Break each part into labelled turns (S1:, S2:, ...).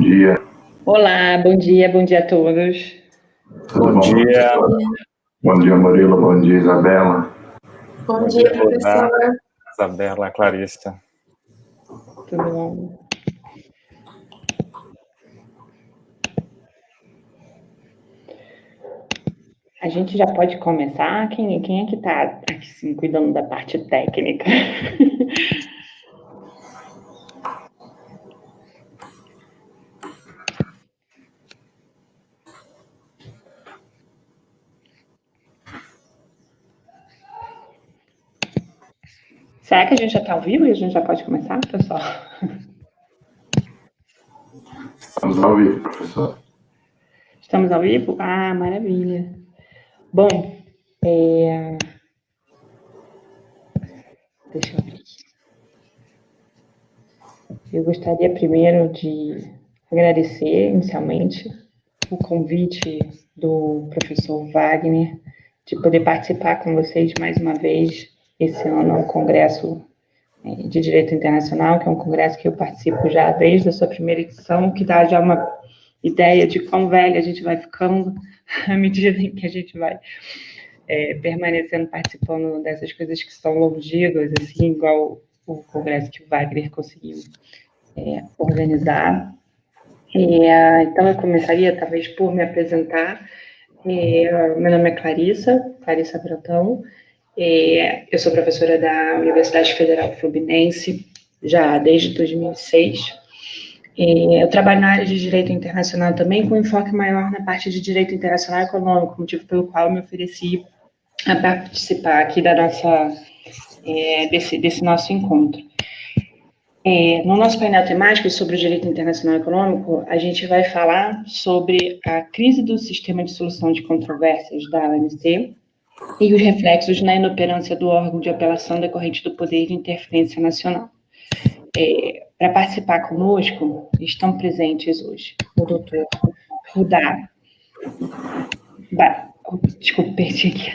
S1: dia.
S2: Olá, bom dia a todos.
S1: Tudo
S3: Bom dia.
S1: Bom dia, Murilo. Bom dia, Isabela.
S4: Bom dia, professora.
S3: Isabela, Clarissa.
S2: Tudo bom? A gente já pode começar? Quem é que está aqui sim, cuidando da parte técnica? Será que a gente já está ao vivo e a gente já pode começar, pessoal?
S1: Estamos ao vivo, professor.
S2: Estamos ao vivo? Ah, maravilha. Bom, deixa eu abrir aqui. Eu gostaria primeiro de agradecer inicialmente o convite do professor Wagner de poder participar com vocês mais uma vez esse ano ao Congresso de Direito Internacional, que é um congresso que eu participo já desde a sua primeira edição, que dá já uma ideia de quão velha a gente vai ficando à medida em que a gente vai permanecendo participando dessas coisas que são longínquas, assim, igual o congresso que o Wagner conseguiu organizar. Então, eu começaria, talvez, por me apresentar. Meu nome é Clarissa Brantão. Eu sou professora da Universidade Federal Fluminense, já desde 2006. Eu trabalho na área de Direito Internacional também, com enfoque maior na parte de Direito Internacional Econômico, motivo pelo qual eu me ofereci a participar aqui da nossa, desse nosso encontro. No nosso painel temático sobre o direito internacional econômico, a gente vai falar sobre a crise do sistema de solução de controvérsias da OMC e os reflexos na inoperância do órgão de apelação decorrente do poder de interferência nacional. Para participar conosco, estão presentes hoje o doutor Rudá. Desculpa, perdi aqui.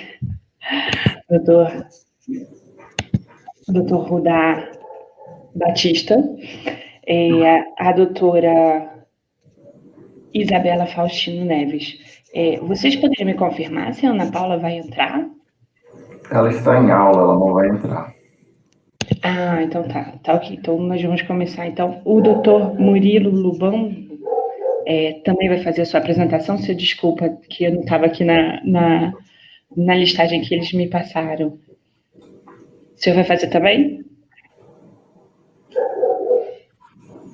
S2: Doutor Rudá Batista, a doutora Isabela Faustino Neves. Vocês poderiam me confirmar se a Ana Paula vai entrar?
S1: Ela está em aula, ela não vai entrar.
S2: Ah, então tá ok. Então nós vamos começar. Então, o doutor Murilo Lubão também vai fazer a sua apresentação. Se desculpa que eu não estava aqui na listagem que eles me passaram. O senhor vai fazer também?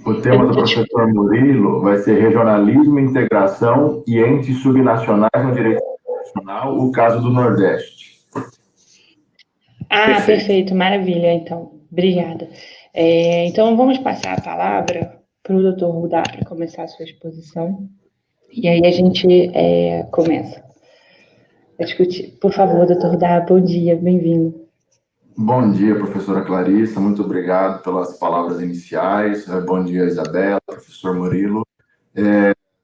S1: O tema do professor Murilo vai ser regionalismo, integração e entes subnacionais no direito internacional, o caso do Nordeste.
S2: Perfeito, maravilha, então. Obrigada. Então, vamos passar a palavra para o doutor Rudá para começar a sua exposição. E aí a gente começa a discutir. Por favor, doutor Rudá, bom dia, bem-vindo.
S1: Bom dia, professora Clarissa, muito obrigado pelas palavras iniciais. Bom dia, Isabela, professor Murilo.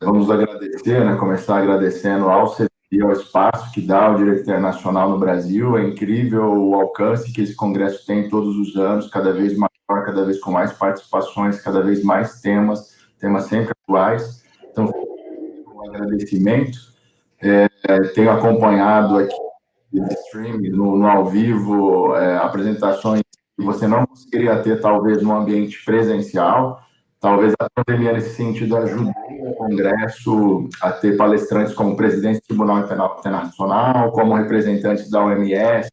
S1: Vamos agradecer, começar agradecendo ao CDI, ao espaço que dá ao direito internacional no Brasil. É incrível o alcance que esse congresso tem todos os anos, cada vez maior, cada vez com mais participações, cada vez mais temas sempre atuais. Então, um agradecimento. Tenho acompanhado aqui de streaming, no ao vivo, apresentações que você não conseguiria ter, talvez, no ambiente presencial. Talvez a pandemia, nesse sentido, ajudou o Congresso a ter palestrantes como presidente do Tribunal Penal Internacional, como representantes da OMS,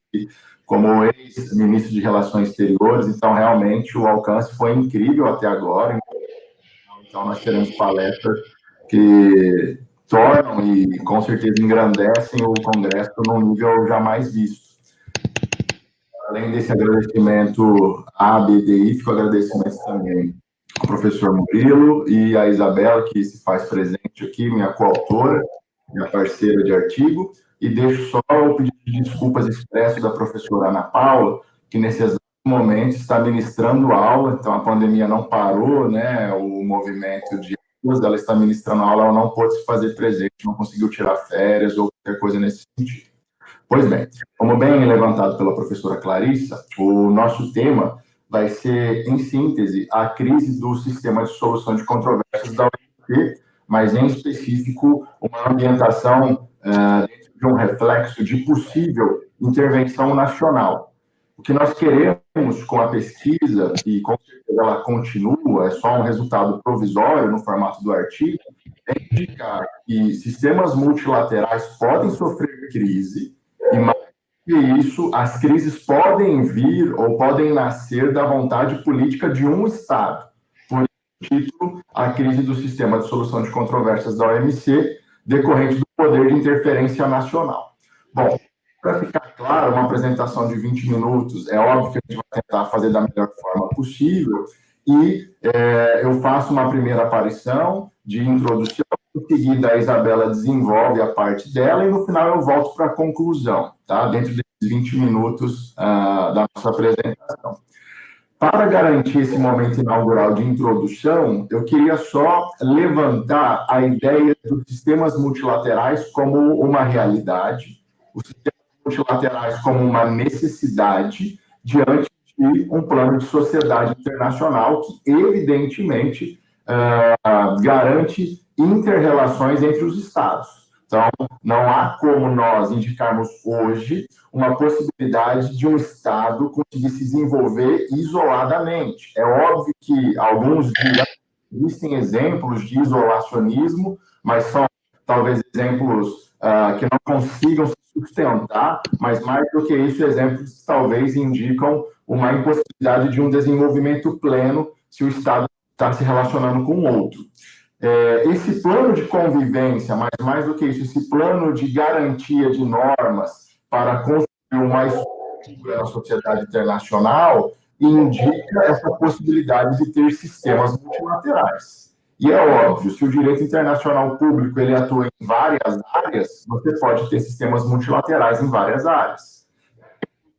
S1: como ex-ministro de Relações Exteriores. Então, realmente, o alcance foi incrível até agora. Então, nós teremos palestras que tornam e, com certeza, engrandecem o Congresso num nível jamais visto. Além desse agradecimento à BDI, fico agradecimento também ao professor Murilo e à Isabela, que se faz presente aqui, minha coautora, minha parceira de artigo, e deixo só o pedido de desculpas expresso da professora Ana Paula, que nesse exato momento está ministrando aula, então a pandemia não parou, o movimento de ela está ministrando aula, ela não pôde se fazer presente, não conseguiu tirar férias ou qualquer coisa nesse sentido. Pois bem, como bem levantado pela professora Clarissa, o nosso tema vai ser, em síntese, a crise do sistema de solução de controvérsias da OMC. OMC, mas, em específico, uma ambientação dentro de um reflexo de possível intervenção nacional. O que nós queremos com a pesquisa, e com certeza ela continua, é só um resultado provisório no formato do artigo, é indicar que sistemas multilaterais podem sofrer crise, e mais que isso, as crises podem vir ou podem nascer da vontade política de um Estado. Por título, a crise do sistema de solução de controvérsias da OMC, decorrente do poder de interferência nacional. Bom, para ficar claro, uma apresentação de 20 minutos, é óbvio que a gente vai tentar fazer da melhor forma possível, e eu faço uma primeira aparição de introdução, em seguida a Isabela desenvolve a parte dela, e no final eu volto para a conclusão, tá? Dentro desses 20 minutos da nossa apresentação. Para garantir esse momento inaugural de introdução, eu queria só levantar a ideia dos sistemas multilaterais como uma realidade, os sistemas multilaterais como uma necessidade diante de um plano de sociedade internacional que, evidentemente, garante inter-relações entre os Estados. Então, não há como nós indicarmos hoje uma possibilidade de um Estado conseguir se desenvolver isoladamente. É óbvio que alguns dirão que existem exemplos de isolacionismo, mas são talvez exemplos que não consigam se sustentar, mas mais do que isso, exemplos talvez indicam uma impossibilidade de um desenvolvimento pleno se o Estado está se relacionando com o outro. Esse plano de convivência, mas mais do que isso, esse plano de garantia de normas para construir uma estrutura na sociedade internacional indica essa possibilidade de ter sistemas multilaterais. E é óbvio, se o direito internacional público ele atua em várias áreas, você pode ter sistemas multilaterais em várias áreas.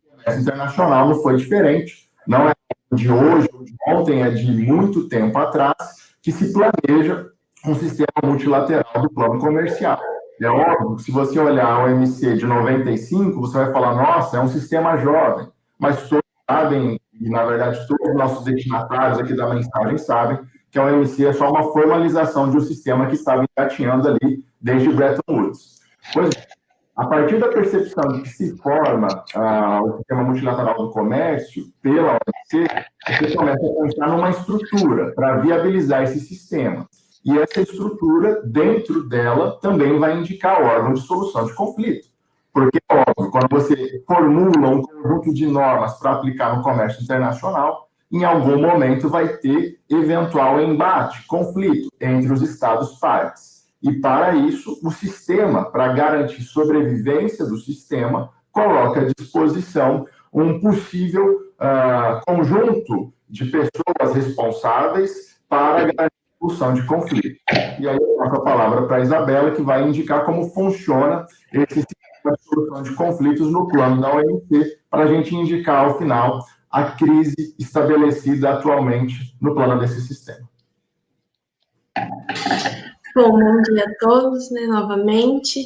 S1: O comércio internacional não foi diferente, não é de hoje ou de ontem, é de muito tempo atrás, que se planeja um sistema multilateral do plano comercial. É óbvio que se você olhar o OMC de 95, você vai falar, nossa, é um sistema jovem, mas todos sabem, e na verdade todos os nossos destinatários aqui da mensagem sabem, que a OMC é só uma formalização de um sistema que estava engatinhando ali desde Bretton Woods. Pois é, a partir da percepção de que se forma o sistema multilateral do comércio pela OMC, você começa a pensar numa estrutura para viabilizar esse sistema. E essa estrutura, dentro dela, também vai indicar o órgão de solução de conflito. Porque, óbvio, quando você formula um conjunto de normas para aplicar no comércio internacional, em algum momento vai ter eventual embate, conflito entre os Estados-partes. E, para isso, o sistema, para garantir sobrevivência do sistema, coloca à disposição um possível conjunto de pessoas responsáveis para garantir a solução de conflito. E aí eu passo a palavra para a Isabela, que vai indicar como funciona esse sistema de solução de conflitos no plano da OMC, para a gente indicar, ao final, a crise estabelecida atualmente no plano desse sistema.
S4: Bom dia a todos, novamente.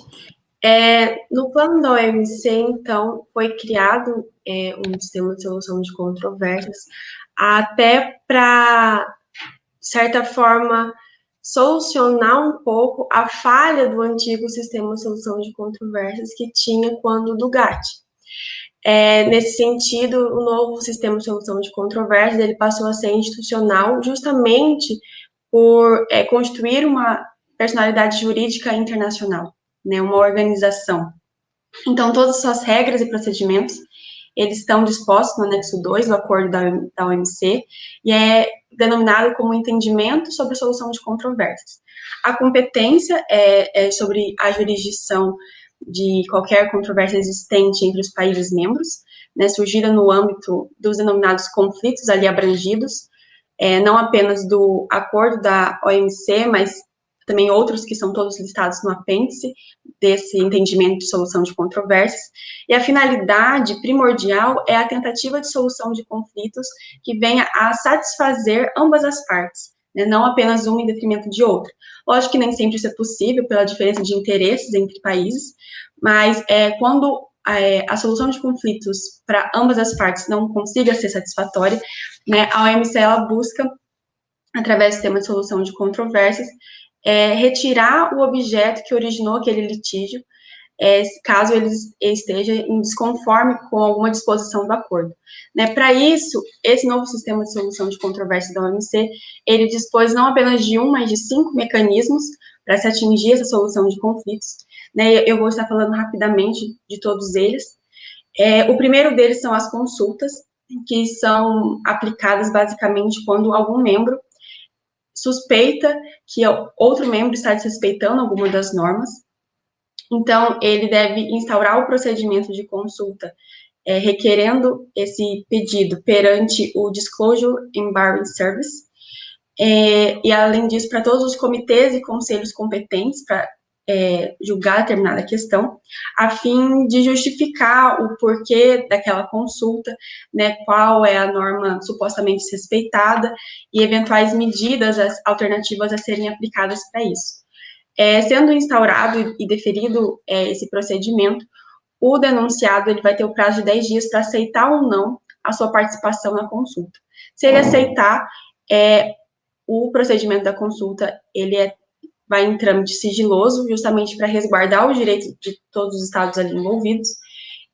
S4: No plano da OMC, então, foi criado um sistema de solução de controvérsias, até para, de certa forma, solucionar um pouco a falha do antigo sistema de solução de controvérsias que tinha quando do GATT. Nesse sentido, o novo sistema de solução de controvérsias ele passou a ser institucional justamente por constituir uma personalidade jurídica internacional, uma organização. Então, todas as suas regras e procedimentos, eles estão dispostos no anexo 2 do acordo da OMC, e é denominado como entendimento sobre a solução de controvérsias. A competência é sobre a jurisdição de qualquer controvérsia existente entre os países membros, surgida no âmbito dos denominados conflitos ali abrangidos, não apenas do acordo da OMC, mas também outros que são todos listados no apêndice desse entendimento de solução de controvérsias, e a finalidade primordial é a tentativa de solução de conflitos que venha a satisfazer ambas as partes, não apenas uma em detrimento de outra. Lógico que nem sempre isso é possível pela diferença de interesses entre países, mas quando a solução de conflitos para ambas as partes não consiga ser satisfatória, a OMC ela busca, através do sistema de solução de controvérsias, retirar o objeto que originou aquele litígio, caso ele esteja em desconforme com alguma disposição do acordo. Né? Para isso, esse novo sistema de solução de controvérsia da OMC, ele dispôs não apenas de mas de 5 mecanismos para se atingir essa solução de conflitos. Né? Eu vou estar falando rapidamente de todos eles. O primeiro deles são as consultas, que são aplicadas basicamente quando algum membro suspeita que outro membro está desrespeitando alguma das normas. Então, ele deve instaurar o procedimento de consulta, requerendo esse pedido perante o Disclosure and Barring Service, e, além disso, para todos os comitês e conselhos competentes para julgar determinada questão, a fim de justificar o porquê daquela consulta, né, qual é a norma supostamente desrespeitada e eventuais medidas alternativas a serem aplicadas para isso. Sendo instaurado e deferido esse procedimento, o denunciado ele vai ter o prazo de 10 dias para aceitar ou não a sua participação na consulta. Se ele aceitar, o procedimento da consulta ele vai em trâmite sigiloso, justamente para resguardar os direitos de todos os estados ali envolvidos,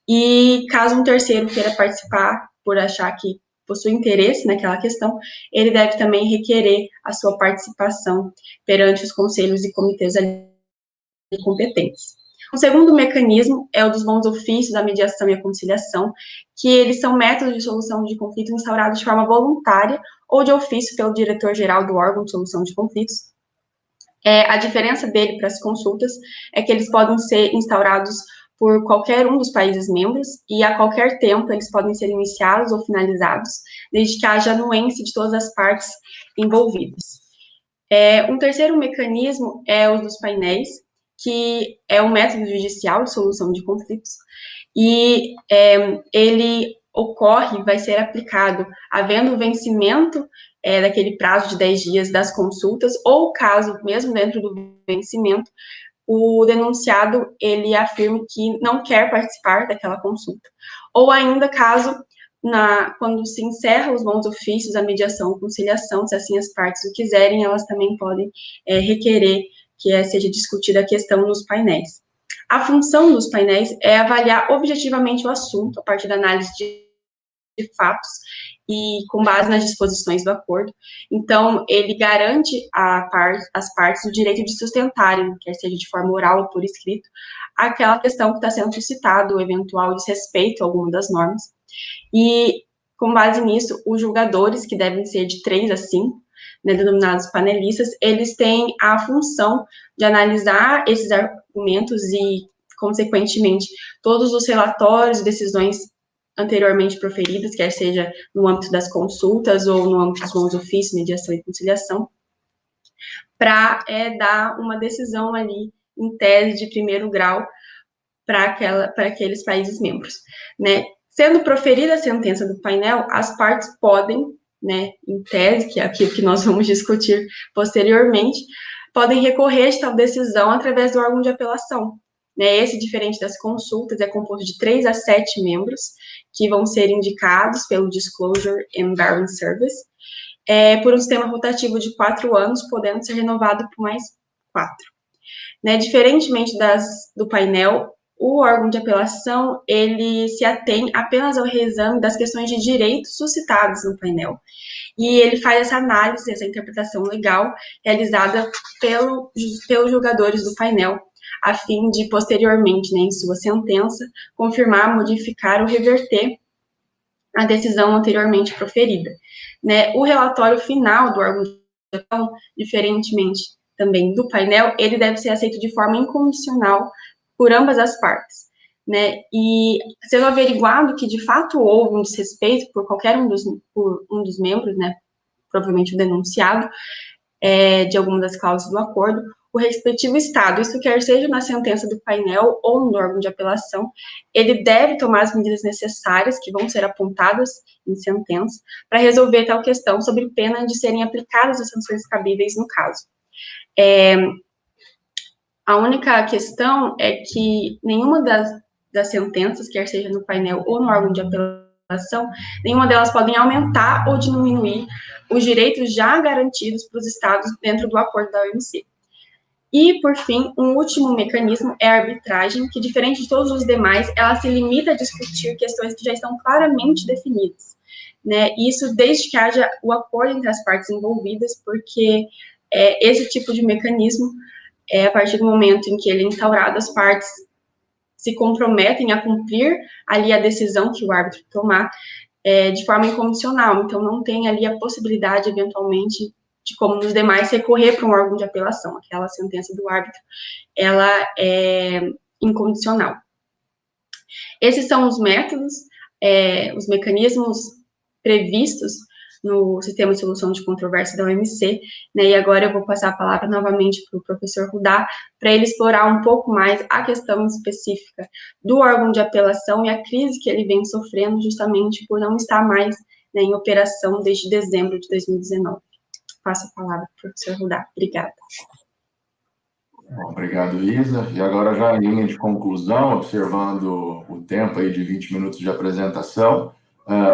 S4: e caso um terceiro queira participar por achar que possui interesse naquela questão, ele deve também requerer a sua participação perante os conselhos e comitês ali competentes. O segundo mecanismo é o dos bons ofícios, da mediação e a conciliação, que eles são métodos de solução de conflitos instaurados de forma voluntária ou de ofício pelo diretor-geral do órgão de solução de conflitos. A diferença dele para as consultas é que eles podem ser instaurados por qualquer um dos países membros e a qualquer tempo eles podem ser iniciados ou finalizados, desde que haja anuência de todas as partes envolvidas. Um terceiro mecanismo é o dos painéis, que é um método judicial de solução de conflitos, e ele vai ser aplicado havendo o vencimento daquele prazo de 10 dias das consultas, ou caso, mesmo dentro do vencimento, o denunciado, ele afirme que não quer participar daquela consulta. Ou ainda, caso, quando se encerra os bons ofícios, a mediação ou conciliação, se assim as partes o quiserem, elas também podem requerer que seja discutida a questão nos painéis. A função dos painéis é avaliar objetivamente o assunto, a partir da análise de fatos, e com base nas disposições do acordo. Então, ele garante às partes o direito de sustentarem, quer seja de forma oral ou por escrito, aquela questão que está sendo suscitada, o eventual desrespeito a alguma das normas. E, com base nisso, os julgadores, que devem ser de 3 a 5, né, denominados panelistas, eles têm a função de analisar esses argumentos e, consequentemente, todos os relatórios e decisões anteriormente proferidas, quer seja no âmbito das consultas ou no âmbito dos bons ofícios, mediação e conciliação, para dar uma decisão ali, em tese de primeiro grau, para aqueles países membros, né? Sendo proferida a sentença do painel, as partes podem, né, em tese, que é aquilo que nós vamos discutir posteriormente, podem recorrer de tal decisão através do órgão de apelação. Né? Esse, diferente das consultas, é composto de 3 a 7 membros, que vão ser indicados pelo Disclosure and Barring Service, por um sistema rotativo de 4 anos, podendo ser renovado por mais 4. Né? Diferentemente do painel, o órgão de apelação, ele se atém apenas ao reexame das questões de direito suscitadas no painel. E ele faz essa análise, essa interpretação legal, realizada pelos julgadores do painel, a fim de, posteriormente, né, em sua sentença, confirmar, modificar ou reverter a decisão anteriormente proferida. Né? O relatório final do órgão de apelação, diferentemente também do painel, ele deve ser aceito de forma incondicional por ambas as partes, né, e sendo averiguado que, de fato, houve um desrespeito por qualquer um dos membros, né, provavelmente o denunciado, de alguma das cláusulas do acordo, o respectivo Estado, isso quer seja na sentença do painel ou no órgão de apelação, ele deve tomar as medidas necessárias, que vão ser apontadas em sentença, para resolver tal questão, sob pena de serem aplicadas as sanções cabíveis no caso. A única questão é que nenhuma das sentenças, quer seja no painel ou no órgão de apelação, nenhuma delas podem aumentar ou diminuir os direitos já garantidos para os estados dentro do acordo da OMC. E, por fim, um último mecanismo é a arbitragem, que, diferente de todos os demais, ela se limita a discutir questões que já estão claramente definidas, né? Isso desde que haja o acordo entre as partes envolvidas, porque esse tipo de mecanismo, a partir do momento em que ele é instaurado, as partes se comprometem a cumprir ali a decisão que o árbitro tomar de forma incondicional. Então, não tem ali a possibilidade, eventualmente, de, como nos demais, recorrer para um órgão de apelação. Aquela sentença do árbitro, ela é incondicional. Esses são os métodos, os mecanismos previstos no sistema de solução de controvérsia da OMC, né, e agora eu vou passar a palavra novamente para o professor Rudá, para ele explorar um pouco mais a questão específica do órgão de apelação e a crise que ele vem sofrendo justamente por não estar mais, né, em operação desde dezembro de 2019. Passo a palavra para o professor Rudá. Obrigada.
S1: Obrigado, Isa. E agora, já em linha de conclusão, observando o tempo aí de 20 minutos de apresentação,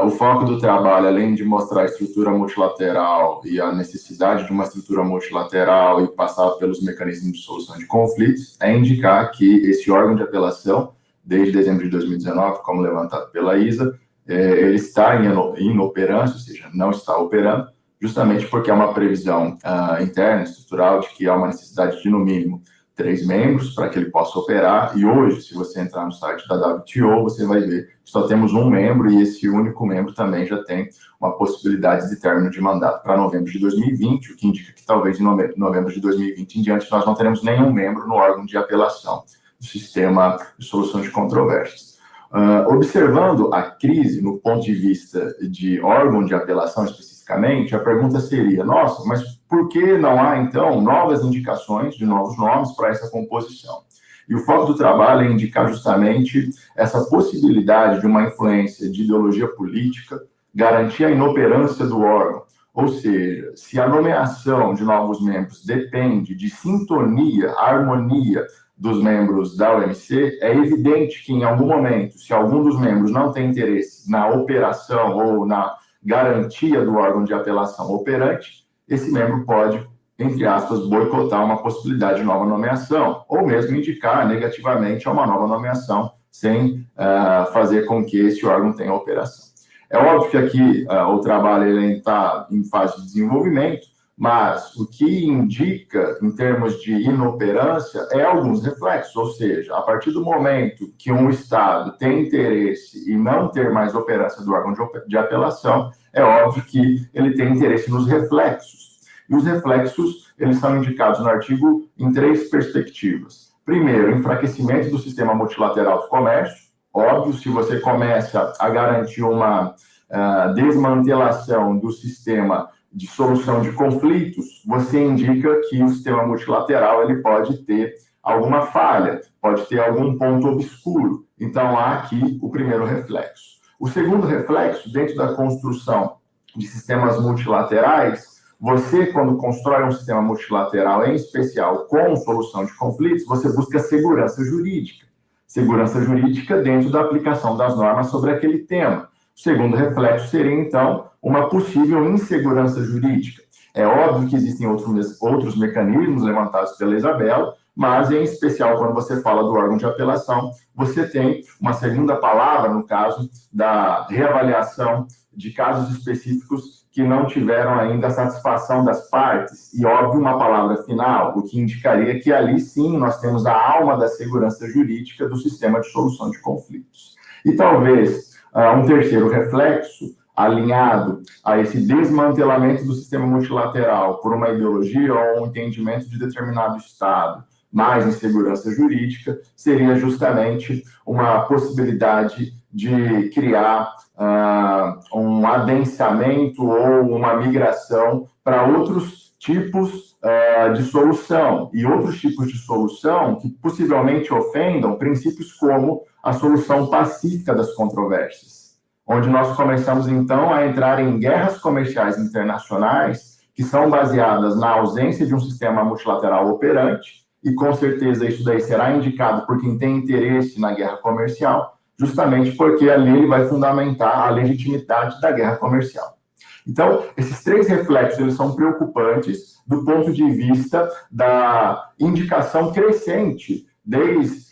S1: o foco do trabalho, além de mostrar a estrutura multilateral e a necessidade de uma estrutura multilateral e passar pelos mecanismos de solução de conflitos, é indicar que esse órgão de apelação, desde dezembro de 2019, como levantado pela Isa, ele está em inoperância, ou seja, não está operando, justamente porque há uma previsão interna, estrutural, de que há uma necessidade de, no mínimo, 3 membros para que ele possa operar, e hoje, se você entrar no site da WTO, você vai ver que só temos um membro, e esse único membro também já tem uma possibilidade de término de mandato para novembro de 2020, o que indica que talvez em novembro de 2020 em diante nós não teremos nenhum membro no órgão de apelação do sistema de solução de controvérsias. Observando a crise no ponto de vista de órgão de apelação especificamente, a pergunta seria, nossa, mas por que não há, então, novas indicações de novos nomes para essa composição? E o foco do trabalho é indicar justamente essa possibilidade de uma influência de ideologia política, garantir a inoperância do órgão, ou seja, se a nomeação de novos membros depende de sintonia, harmonia dos membros da OMC, é evidente que, em algum momento, se algum dos membros não tem interesse na operação ou na garantia do órgão de apelação operante, esse membro pode, entre aspas, boicotar uma possibilidade de nova nomeação, ou mesmo indicar negativamente a uma nova nomeação, sem fazer com que esse órgão tenha operação. É óbvio que aqui o trabalho está em fase de desenvolvimento, mas o que indica, em termos de inoperância, é alguns reflexos, ou seja, a partir do momento que um Estado tem interesse em não ter mais operância do órgão de apelação, é óbvio que ele tem interesse nos reflexos. E os reflexos, eles são indicados no artigo em 3 perspectivas. Primeiro, enfraquecimento do sistema multilateral do comércio. Óbvio, se você começa a garantir uma desmantelação do sistema de solução de conflitos, você indica que o sistema multilateral ele pode ter alguma falha, pode ter algum ponto obscuro. Então, há aqui o primeiro reflexo. O segundo reflexo, dentro da construção de sistemas multilaterais, você, quando constrói um sistema multilateral, em especial com solução de conflitos, você busca segurança jurídica. Segurança jurídica dentro da aplicação das normas sobre aquele tema. O segundo reflexo seria, então, uma possível insegurança jurídica. É óbvio que existem outros mecanismos levantados pela Isabela, mas, em especial, quando você fala do órgão de apelação, você tem uma segunda palavra, no caso da reavaliação de casos específicos que não tiveram ainda a satisfação das partes, e, óbvio, uma palavra final, o que indicaria que ali, sim, nós temos a alma da segurança jurídica do sistema de solução de conflitos. E, talvez, um terceiro reflexo, alinhado a esse desmantelamento do sistema multilateral por uma ideologia ou um entendimento de determinado Estado, mais insegurança jurídica, seria justamente uma possibilidade de criar um adensamento ou uma migração para outros tipos de solução, e outros tipos de solução que possivelmente ofendam princípios como a solução pacífica das controvérsias, onde nós começamos, então, a entrar em guerras comerciais internacionais que são baseadas na ausência de um sistema multilateral operante, e, com certeza, isso daí será indicado por quem tem interesse na guerra comercial, justamente porque ali ele vai fundamentar a legitimidade da guerra comercial. Então, esses três reflexos eles são preocupantes do ponto de vista da indicação crescente, desde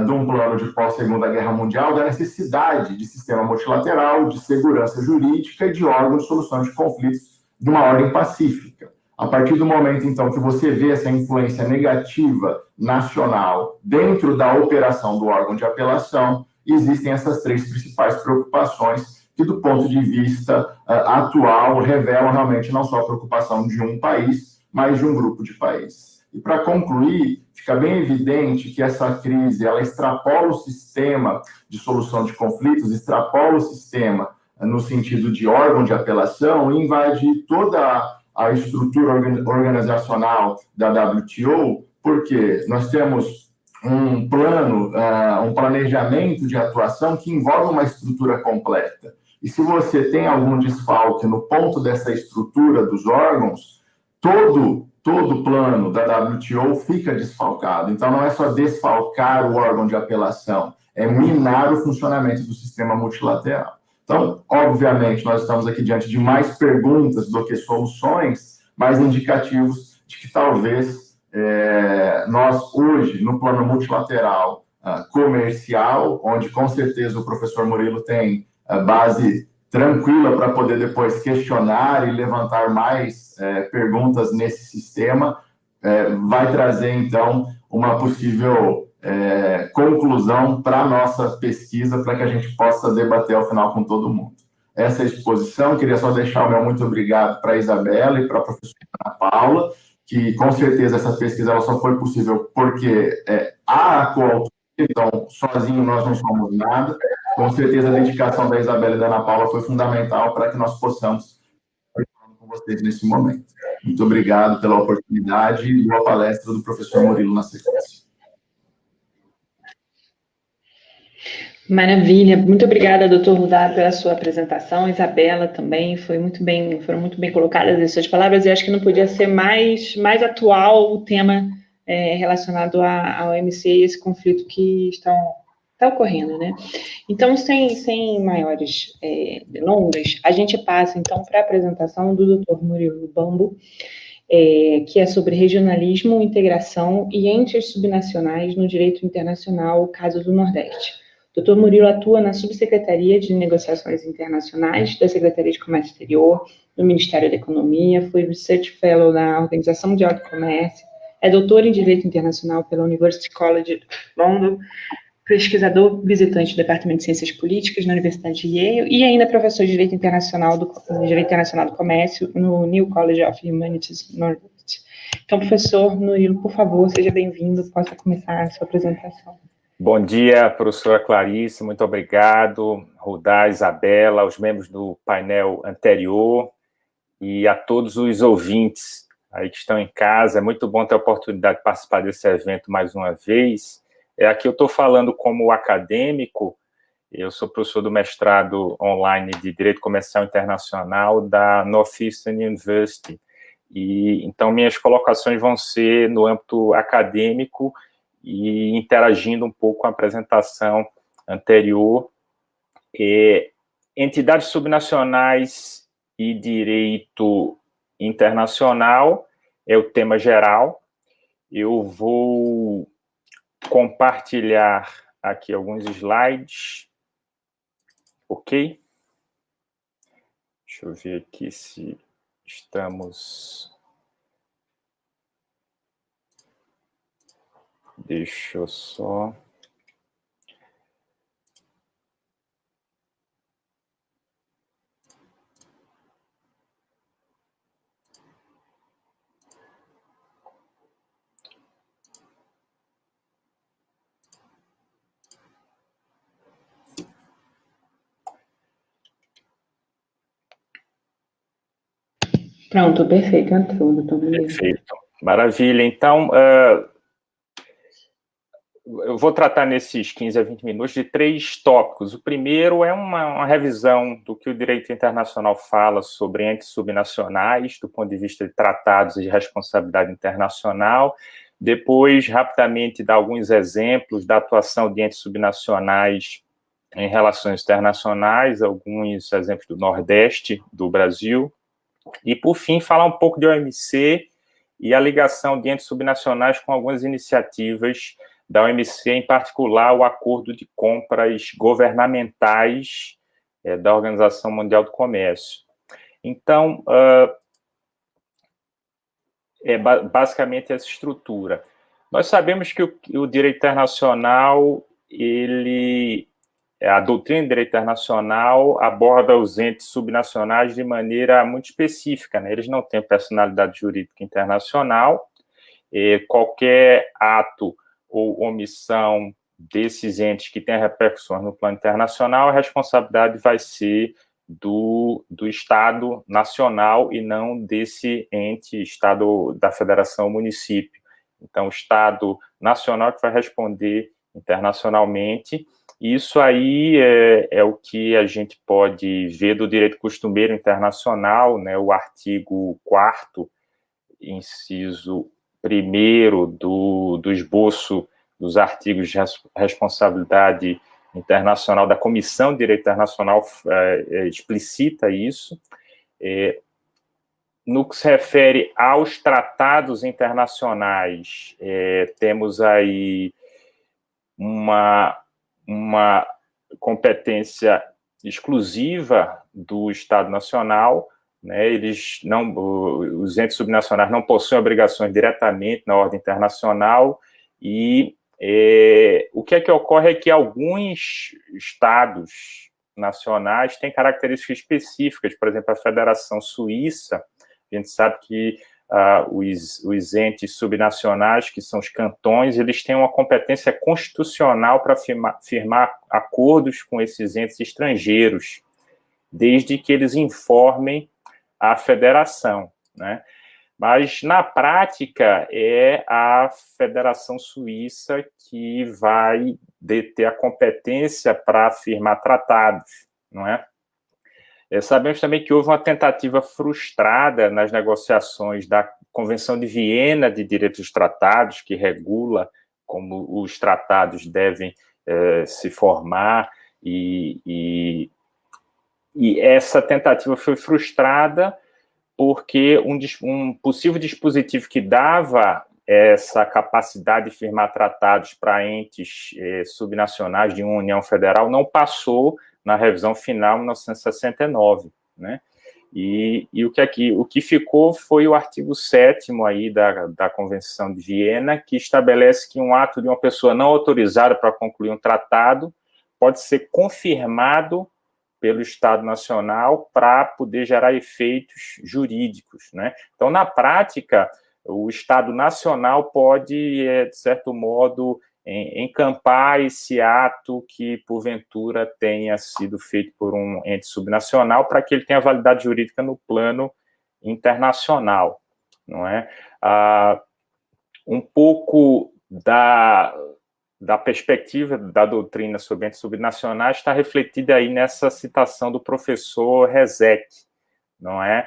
S1: de um plano de pós-Segunda Guerra Mundial, da necessidade de sistema multilateral, de segurança jurídica e de órgãos de solução de conflitos de uma ordem pacífica. A partir do momento, então, que você vê essa influência negativa nacional dentro da operação do órgão de apelação, existem essas três principais preocupações que, do ponto de vista atual, revelam realmente não só a preocupação de um país, mas de um grupo de países. E, para concluir, fica bem evidente que essa crise ela extrapola o sistema de solução de conflitos, extrapola o sistema no sentido de órgão de apelação e invade toda a estrutura organizacional da WTO, porque nós temos um plano, um planejamento de atuação que envolve uma estrutura completa. E se você tem algum desfalque no ponto dessa estrutura dos órgãos, todo o plano da WTO fica desfalcado. Então, não é só desfalcar o órgão de apelação, é minar o funcionamento do sistema multilateral. Então, obviamente, nós estamos aqui diante de mais perguntas do que soluções, mais indicativos de que talvez nós, hoje, no plano multilateral comercial, onde com certeza o professor Murilo tem base tranquila para poder depois questionar e levantar mais perguntas nesse sistema, vai trazer, então, uma possível conclusão para a nossa pesquisa, para que a gente possa debater ao final com todo mundo. Essa exposição, queria só deixar o meu muito obrigado para a Isabela e para a professora Ana Paula, que com certeza essa pesquisa ela só foi possível porque há a coautoria, então sozinho nós não somos nada. Com certeza a dedicação da Isabela e da Ana Paula foi fundamental para que nós possamos estar com vocês nesse momento. Muito obrigado pela oportunidade e boa palestra do professor Murilo na sequência.
S2: Maravilha, muito obrigada, doutor Rudá, pela sua apresentação, Isabela também, foram muito bem colocadas as suas palavras, e acho que não podia ser mais atual o tema relacionado ao OMC e esse conflito que está ocorrendo, né? Então, sem maiores delongas, a gente passa, então, para a apresentação do doutor Murilo Bambo, que é sobre regionalismo, integração e entes subnacionais no direito internacional, caso do Nordeste. O Dr. Murilo atua na Subsecretaria de Negociações Internacionais da Secretaria de Comércio Exterior, do Ministério da Economia, foi Research Fellow na Organização Mundial do Comércio, é doutor em Direito Internacional pela University College de London, pesquisador visitante do Departamento de Ciências Políticas na Universidade de Yale e ainda professor de Direito Internacional do Comércio no New College of Humanities Northwest. Então, professor Murilo, por favor, seja bem-vindo, possa começar a sua apresentação.
S3: Bom dia, professora Clarice, muito obrigado, Rudá, Isabela, aos membros do painel anterior e a todos os ouvintes aí que estão em casa. É muito bom ter a oportunidade de participar desse evento mais uma vez. Aqui eu estou falando como acadêmico, eu sou professor do mestrado online de Direito Comercial Internacional da Northeastern University, e então minhas colocações vão ser no âmbito acadêmico e interagindo um pouco com a apresentação anterior. Entidades subnacionais e direito internacional é o tema geral. Eu vou compartilhar aqui alguns slides. Ok? Deixa eu ver aqui se estamos... Deixa eu só...
S2: Pronto, perfeito, entrou, doutor Murilo.
S3: Perfeito, maravilha. Então, eu vou tratar nesses 15 a 20 minutos de 3 tópicos. O primeiro é uma revisão do que o direito internacional fala sobre entes subnacionais, do ponto de vista de tratados de responsabilidade internacional. Depois, rapidamente, dar alguns exemplos da atuação de entes subnacionais em relações internacionais, alguns exemplos do Nordeste do Brasil, e, por fim, falar um pouco de OMC e a ligação de entes subnacionais com algumas iniciativas da OMC, em particular o acordo de compras governamentais da Organização Mundial do Comércio. Então, basicamente essa estrutura. Nós sabemos que o direito internacional, a doutrina de direito internacional aborda os entes subnacionais de maneira muito específica, né? Eles não têm personalidade jurídica internacional, qualquer ato ou omissão desses entes que têm repercussões no plano internacional, a responsabilidade vai ser do Estado nacional e não desse ente, Estado da Federação ou município. Então, o Estado nacional que vai responder internacionalmente. Isso aí é o que a gente pode ver do direito costumeiro internacional, né, o artigo 4º, inciso 1º do esboço dos artigos de responsabilidade internacional da Comissão de Direito Internacional explicita isso. No que se refere aos tratados internacionais, temos aí uma competência exclusiva do Estado Nacional, né? Os entes subnacionais não possuem obrigações diretamente na ordem internacional, e o que ocorre é que alguns Estados nacionais têm características específicas. Por exemplo, a Federação Suíça, a gente sabe que os entes subnacionais, que são os cantões, eles têm uma competência constitucional para firmar acordos com esses entes estrangeiros, desde que eles informem a federação, né? Mas, na prática, é a Federação Suíça que vai deter a competência para firmar tratados, não é? Sabemos também que houve uma tentativa frustrada nas negociações da Convenção de Viena de Direito dos Tratados, que regula como os tratados devem se formar, e essa tentativa foi frustrada porque um possível dispositivo que dava essa capacidade de firmar tratados para entes subnacionais de uma União Federal não passou na revisão final de 1969, né? E o que ficou foi o artigo 7º aí da Convenção de Viena, que estabelece que um ato de uma pessoa não autorizada para concluir um tratado pode ser confirmado pelo Estado Nacional para poder gerar efeitos jurídicos, né? Então, na prática, o Estado Nacional pode, de certo modo, encampar esse ato que, porventura, tenha sido feito por um ente subnacional para que ele tenha validade jurídica no plano internacional, não é? Um pouco da perspectiva da doutrina sobre entes subnacionais está refletida aí nessa citação do professor Rezec, não é?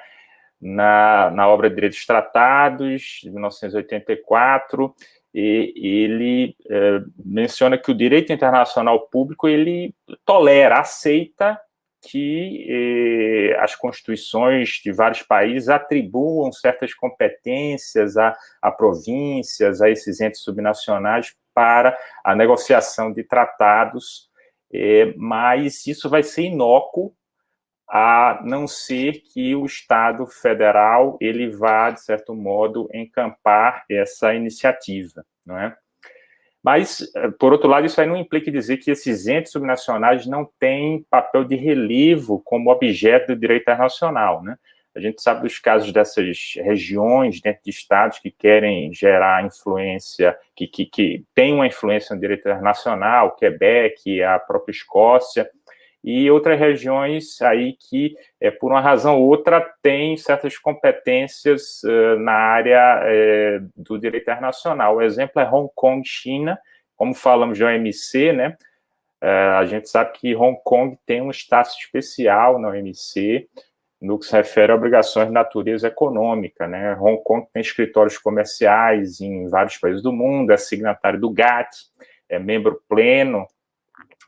S3: Na obra Direito dos Tratados, de 1984, e ele menciona que o direito internacional público, ele tolera, aceita que as constituições de vários países atribuam certas competências a províncias, a esses entes subnacionais para a negociação de tratados, mas isso vai ser inócuo, a não ser que o Estado federal ele vá, de certo modo, encampar essa iniciativa, não é? Mas, por outro lado, isso aí não implica dizer que esses entes subnacionais não têm papel de relevo como objeto do direito internacional, né? A gente sabe dos casos dessas regiões dentro de estados que querem gerar influência, que tem uma influência no direito internacional, Quebec, a própria Escócia, e outras regiões aí que, por uma razão ou outra, têm certas competências na área do direito internacional. O exemplo é Hong Kong, China, como falamos de OMC, né? A gente sabe que Hong Kong tem um status especial na OMC, no que se refere a obrigações de natureza econômica, né? Hong Kong tem escritórios comerciais em vários países do mundo, é signatário do GATT, é membro pleno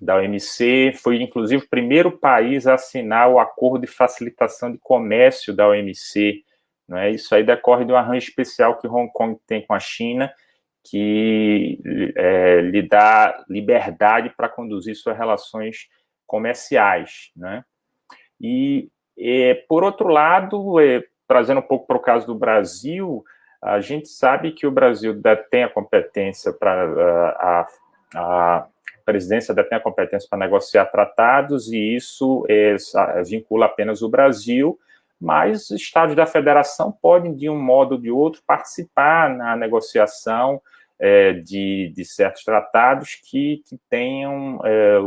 S3: da OMC, foi inclusive o primeiro país a assinar o Acordo de Facilitação de Comércio da OMC, não é? Isso aí decorre de um arranjo especial que Hong Kong tem com a China, que lhe dá liberdade para conduzir suas relações comerciais, né? E, por outro lado, trazendo um pouco para o caso do Brasil, a gente sabe que o Brasil detém a competência para a presidência detém a competência para negociar tratados, e isso vincula apenas o Brasil, mas os estados da federação podem, de um modo ou de outro, participar na negociação de certos tratados que tenham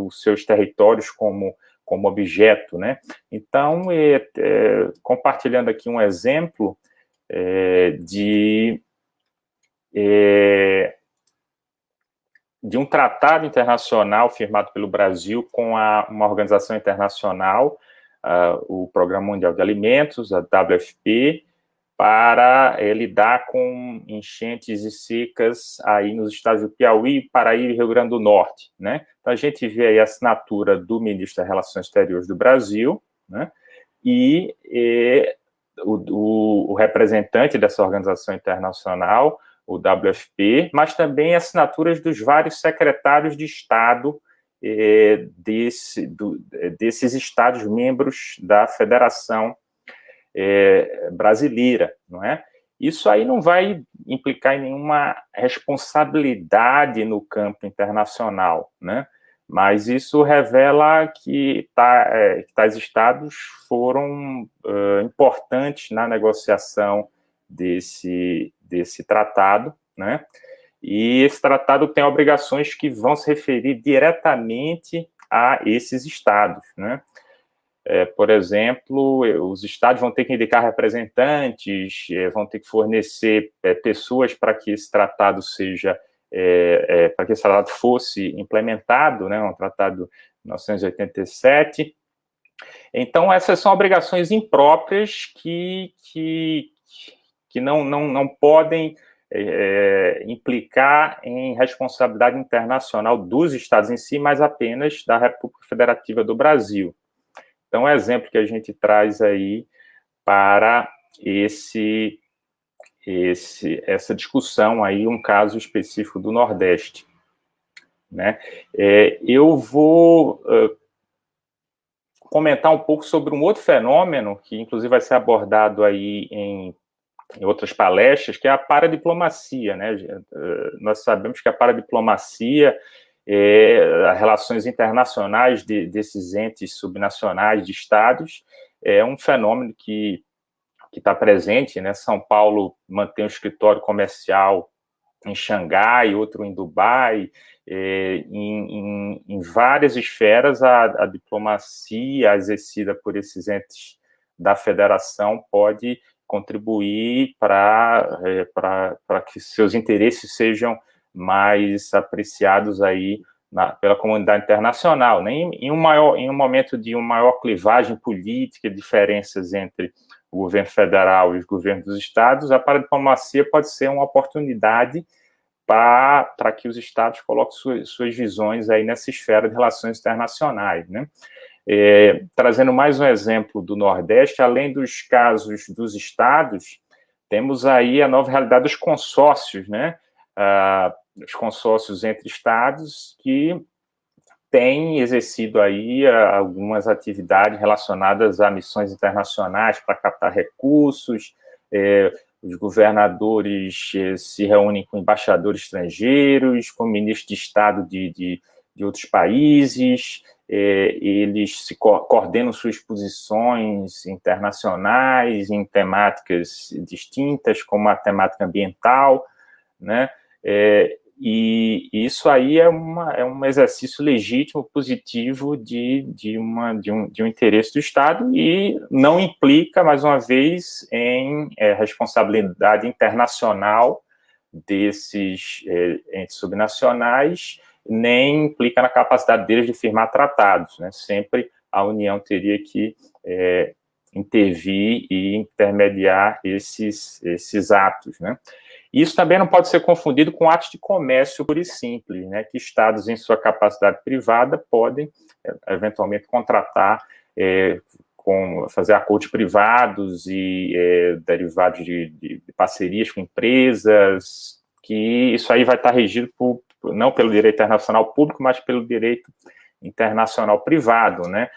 S3: os seus territórios como objeto, né? Então, compartilhando aqui um exemplo de um tratado internacional firmado pelo Brasil com uma organização internacional, o Programa Mundial de Alimentos, a WFP, para lidar com enchentes e secas aí nos estados do Piauí, Paraíba e Rio Grande do Norte, né? Então, a gente vê aí a assinatura do ministro das Relações Exteriores do Brasil, né? E o representante dessa organização internacional, o WFP, mas também assinaturas dos vários secretários de Estado desses Estados membros da Federação Brasileira, não é? Isso aí não vai implicar em nenhuma responsabilidade no campo internacional, né? Mas isso revela que tais estados foram importantes na negociação desse tratado, né? E esse tratado tem obrigações que vão se referir diretamente a esses estados, né? Por exemplo, os estados vão ter que indicar representantes, vão ter que fornecer pessoas para que esse tratado para que esse tratado fosse implementado, né? Um tratado de 1987. Então, essas são obrigações impróprias que não podem implicar em responsabilidade internacional dos estados em si, mas apenas da República Federativa do Brasil. Então, o exemplo que a gente traz aí para essa discussão aí, um caso específico do Nordeste, né? Eu vou comentar um pouco sobre um outro fenômeno, que inclusive vai ser abordado aí em outras palestras, que é a paradiplomacia, né? Nós sabemos que a paradiplomacia, as relações internacionais desses entes subnacionais de estados, é um fenômeno que está presente, né? São Paulo mantém um escritório comercial em Xangai, outro em Dubai, em várias esferas a diplomacia exercida por esses entes da federação pode contribuir para que seus interesses sejam mais apreciados aí pela comunidade internacional, né? Em um momento de uma maior clivagem política, diferenças entre o governo federal e os governos dos estados, a paradiplomacia pode ser uma oportunidade para que os estados coloquem suas visões aí nessa esfera de relações internacionais, né? Trazendo mais um exemplo do Nordeste, além dos casos dos estados, temos aí a nova realidade dos consórcios, né? Os consórcios entre estados que têm exercido aí algumas atividades relacionadas a missões internacionais para captar recursos. Os governadores se reúnem com embaixadores estrangeiros, com ministros de Estado de outros países, eles coordenam suas posições internacionais em temáticas distintas, como a temática ambiental, né? E isso aí é um exercício legítimo, positivo de um interesse do Estado e não implica, mais uma vez, em responsabilidade internacional desses entes subnacionais, nem implica na capacidade deles de firmar tratados, né? Sempre a União teria que intervir e intermediar esses atos, né? Isso também não pode ser confundido com atos de comércio puro e simples, né, que estados, em sua capacidade privada, podem, eventualmente, contratar, fazer acordos privados e derivados de parcerias com empresas, que isso aí vai estar regido não pelo direito internacional público, mas pelo direito internacional privado, né?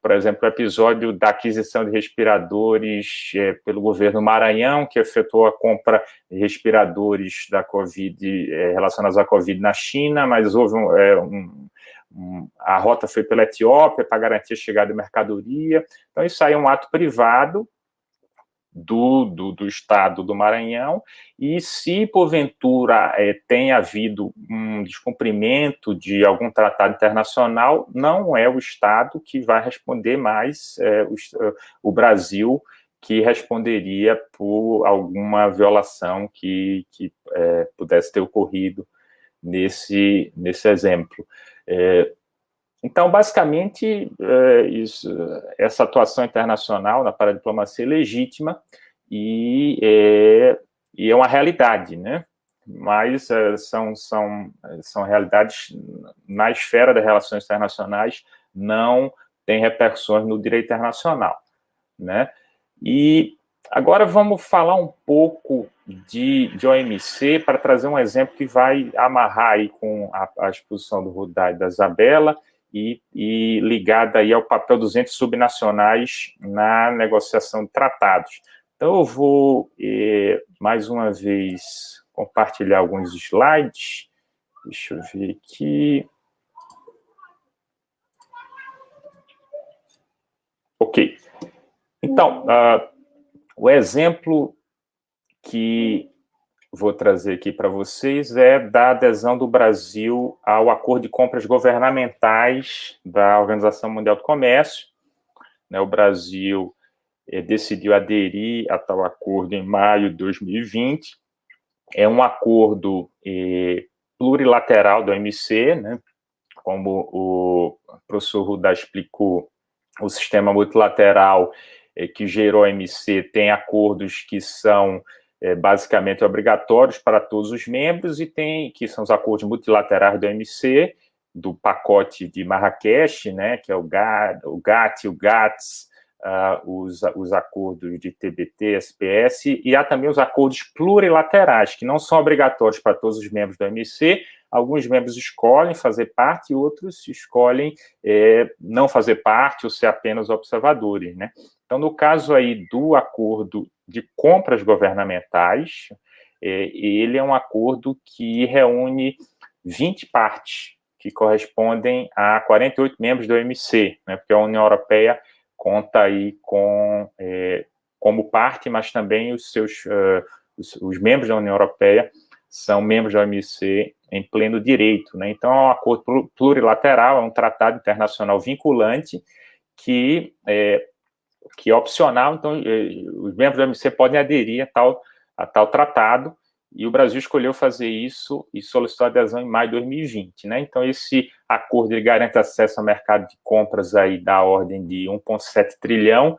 S3: Por exemplo, o episódio da aquisição de respiradores pelo governo Maranhão, que efetuou a compra de respiradores da Covid, relacionados à Covid na China, mas houve a rota foi pela Etiópia para garantir a chegada de mercadoria. Então, isso aí é um ato privado do Estado do Maranhão, e se, porventura, tem havido um descumprimento de algum tratado internacional, não é o Estado que vai responder, mas o Brasil que responderia por alguma violação que pudesse ter ocorrido nesse exemplo. Então, basicamente, essa atuação internacional na paradiplomacia é legítima e é uma realidade, né? Mas são realidades na esfera das relações internacionais, não tem repercussões no direito internacional, né? E agora vamos falar um pouco de OMC para trazer um exemplo que vai amarrar aí com a exposição do Rudá e da Isabela, e ligada aí ao papel dos entes subnacionais na negociação de tratados. Então, eu vou, mais uma vez, compartilhar alguns slides. Deixa eu ver aqui. Ok. Então, o exemplo que vou trazer aqui para vocês é da adesão do Brasil ao Acordo de Compras Governamentais da Organização Mundial do Comércio, né? O Brasil decidiu aderir a tal acordo em maio de 2020. É um acordo plurilateral do OMC, né? Como o professor Rudá explicou, o sistema multilateral que gerou a OMC tem acordos que são basicamente obrigatórios para todos os membros, e que são os acordos multilaterais do OMC, do pacote de Marrakech, né, que é o GATT, o GATS, os acordos de TBT, SPS, e há também os acordos plurilaterais, que não são obrigatórios para todos os membros do OMC. Alguns membros escolhem fazer parte e outros escolhem não fazer parte ou ser apenas observadores, né? Então, no caso aí do acordo de compras governamentais, ele é um acordo que reúne 20 partes, que correspondem a 48 membros do OMC, né? Porque a União Europeia conta aí como parte, mas também os membros da União Europeia são membros da OMC em pleno direito, né? Então, é um acordo plurilateral, é um tratado internacional vinculante que é opcional. Então, os membros da OMC podem aderir a tal tratado, e o Brasil escolheu fazer isso e solicitou adesão em maio de 2020, né? Então, esse acordo ele garante acesso ao mercado de compras aí da ordem de 1,7 trilhão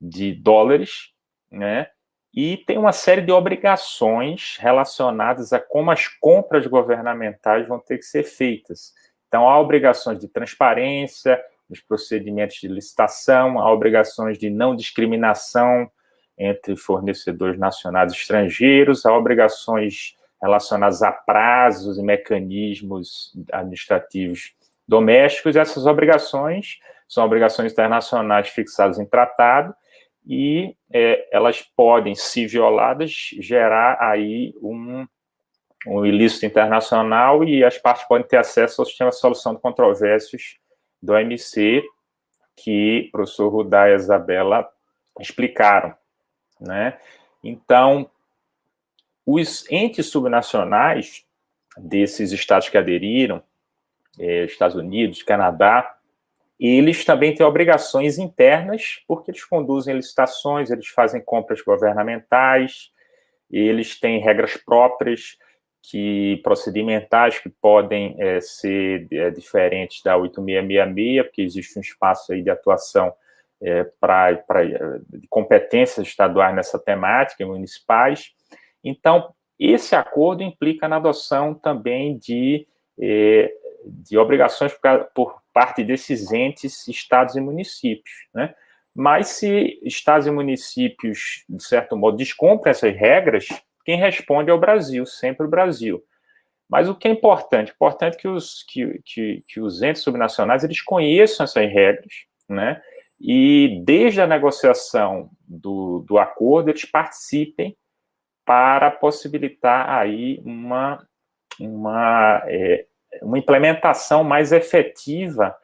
S3: de dólares, né? E tem uma série de obrigações relacionadas a como as compras governamentais vão ter que ser feitas. Então, há obrigações de transparência nos procedimentos de licitação, há obrigações de não discriminação entre fornecedores nacionais e estrangeiros, há obrigações relacionadas a prazos e mecanismos administrativos domésticos. Essas obrigações são obrigações internacionais fixadas em tratado, e elas podem, se violadas, gerar aí um ilícito internacional, e as partes podem ter acesso ao sistema de solução de controvérsias do OMC, que o professor Rudá e a Isabela explicaram, né? Então, os entes subnacionais desses estados que aderiram, Estados Unidos, Canadá, eles também têm obrigações internas, porque eles conduzem licitações, eles fazem compras governamentais, eles têm regras próprias, procedimentais, que podem ser diferentes da 8666, porque existe um espaço aí de atuação de competências estaduais nessa temática, municipais. Então, esse acordo implica na adoção também de obrigações por parte desses entes, estados e municípios, né? Mas se estados e municípios, de certo modo, descumprem essas regras, quem responde é o Brasil, sempre o Brasil. Mas o que é importante? Importante que os entes subnacionais eles conheçam essas regras, né? E desde a negociação do acordo, eles participem para possibilitar aí uma implementação mais efetiva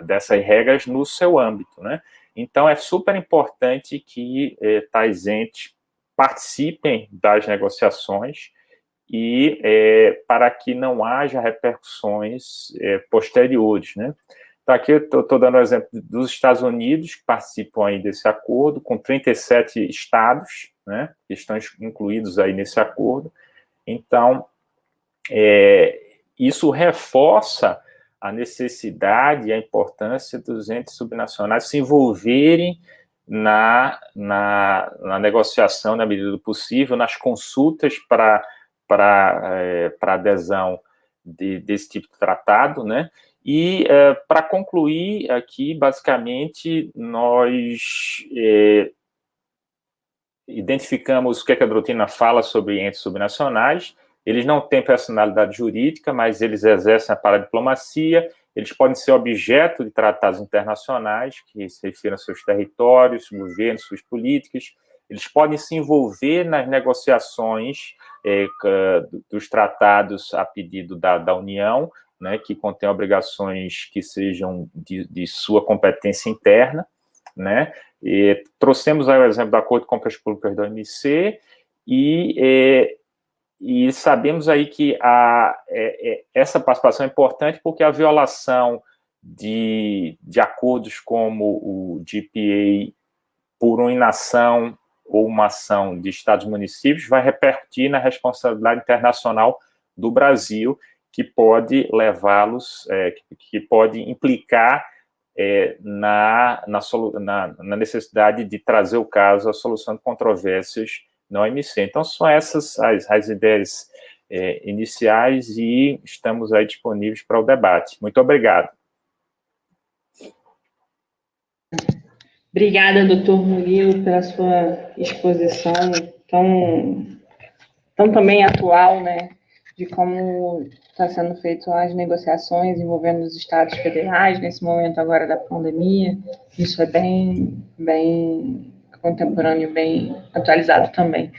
S3: dessas regras no seu âmbito, né? Então, é super importante que tais entes participem das negociações e para que não haja repercussões posteriores, né? Então, aqui eu estou dando o exemplo dos Estados Unidos, que participam aí desse acordo, com 37 estados, né, que estão incluídos aí nesse acordo. Então, isso reforça a necessidade e a importância dos entes subnacionais se envolverem na negociação, na medida do possível, nas consultas para adesão desse tipo de tratado, né? E, para concluir aqui, basicamente, nós identificamos o que a doutrina fala sobre entes subnacionais. Eles não têm personalidade jurídica, mas eles exercem a paradiplomacia, eles podem ser objeto de tratados internacionais, que se refiram aos seus territórios, governos, suas políticas, eles podem se envolver nas negociações dos tratados a pedido da União, né, que contém obrigações que sejam de sua competência interna, né? E trouxemos aí o exemplo do Acordo de Compras Públicas da OMC e sabemos aí que essa participação é importante porque a violação de acordos como o GPA por uma inação ou uma ação de estados e municípios vai repercutir na responsabilidade internacional do Brasil, que pode levá-los, que pode implicar na necessidade de trazer o caso à solução de controvérsias na OMC. Então, são essas as ideias iniciais e estamos aí disponíveis para o debate. Muito obrigado.
S2: Obrigada, doutor Murilo, pela sua exposição tão também atual, né, de como está sendo feito as negociações envolvendo os estados federais nesse momento agora da pandemia. Isso é bem contemporâneo, bem atualizado também.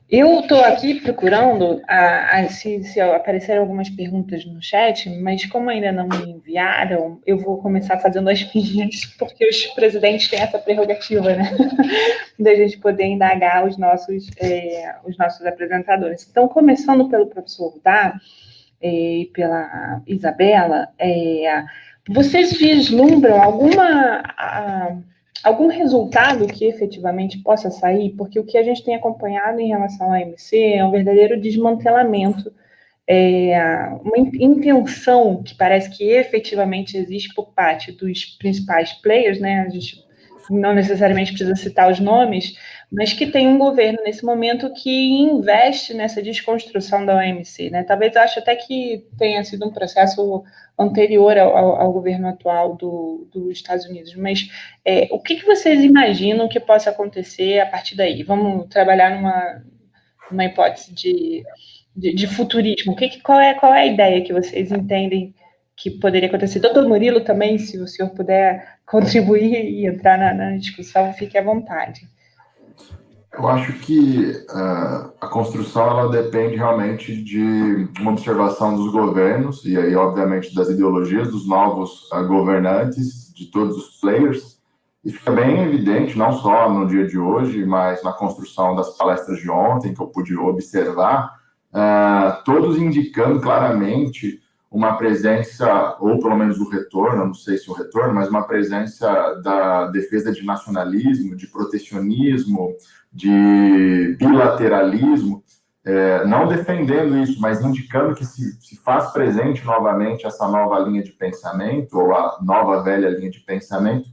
S2: Eu estou aqui procurando se aparecerem algumas perguntas no chat, mas como ainda não me enviaram, eu vou começar fazendo as minhas, porque os presidentes têm essa prerrogativa, né, da gente poder indagar os nossos apresentadores. Então, começando pelo professor Rudá e pela Isabela, vocês vislumbram algum resultado que efetivamente possa sair? Porque o que a gente tem acompanhado em relação à OMC é um verdadeiro desmantelamento, uma intenção que parece que efetivamente existe por parte dos principais players, né? A gente não necessariamente precisa citar os nomes, mas que tem um governo nesse momento que investe nessa desconstrução da OMC, né? Talvez acho até que tenha sido um processo anterior ao governo atual dos Estados Unidos, mas o que vocês imaginam que possa acontecer a partir daí? Vamos trabalhar numa hipótese de futurismo. Qual é a ideia que vocês entendem que poderia acontecer? Doutor Murilo também, se o senhor puder contribuir e entrar na discussão, fique à vontade.
S1: Eu acho que a construção ela depende realmente de uma observação dos governos, e aí, obviamente, das ideologias dos novos governantes, de todos os players, e fica bem evidente, não só no dia de hoje, mas na construção das palestras de ontem, que eu pude observar, todos indicando claramente uma presença, ou pelo menos o retorno, não sei se o retorno, mas uma presença da defesa de nacionalismo, de protecionismo, de bilateralismo, não defendendo isso, mas indicando que se faz presente novamente essa nova linha de pensamento, ou a nova velha linha de pensamento.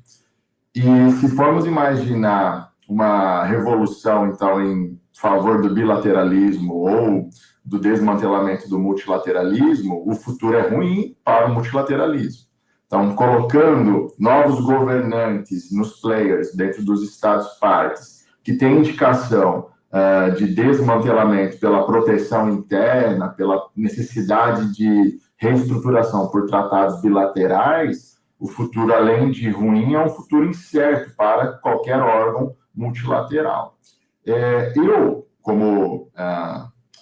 S1: E se formos imaginar uma revolução, então, em favor do bilateralismo ou do desmantelamento do multilateralismo, o futuro é ruim para o multilateralismo. Então, colocando novos governantes nos players dentro dos Estados-partes, que têm indicação de desmantelamento pela proteção interna, pela necessidade de reestruturação por tratados bilaterais, o futuro, além de ruim, é um futuro incerto para qualquer órgão multilateral. Eu, como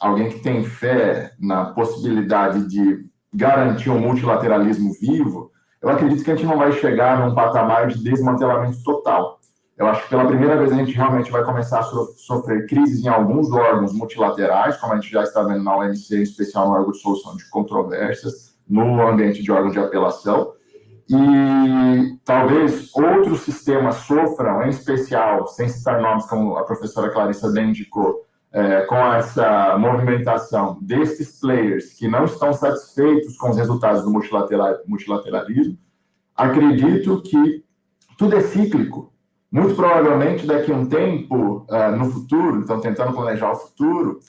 S1: alguém que tem fé na possibilidade de garantir um multilateralismo vivo, eu acredito que a gente não vai chegar num patamar de desmantelamento total. Eu acho que pela primeira vez a gente realmente vai começar a sofrer crises em alguns órgãos multilaterais, como a gente já está vendo na OMC, em especial no órgão de solução de controvérsias, no ambiente de órgão de apelação. E talvez outros sistemas sofram, em especial, sem citar nomes, como a professora Clarissa bem indicou, com essa movimentação desses players que não estão satisfeitos com os resultados do multilateralismo. Acredito que tudo é cíclico. Muito provavelmente, daqui a um tempo, no futuro, então tentando planejar o futuro,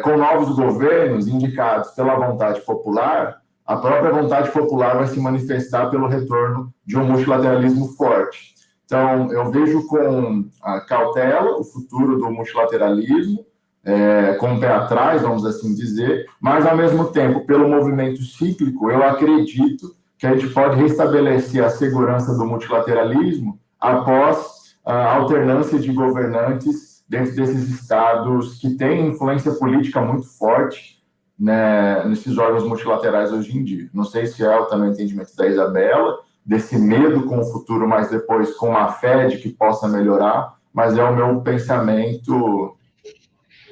S1: com novos governos indicados pela vontade popular, a própria vontade popular vai se manifestar pelo retorno de um multilateralismo forte. Então, eu vejo com cautela o futuro do multilateralismo, com o pé atrás, vamos assim dizer, mas, ao mesmo tempo, pelo movimento cíclico, eu acredito que a gente pode restabelecer a segurança do multilateralismo após a alternância de governantes dentro desses estados que têm influência política muito forte, né, nesses órgãos multilaterais hoje em dia. Não sei se é também o entendimento da Isabela, desse medo com o futuro, mas depois com a fé de que possa melhorar, mas é o meu pensamento,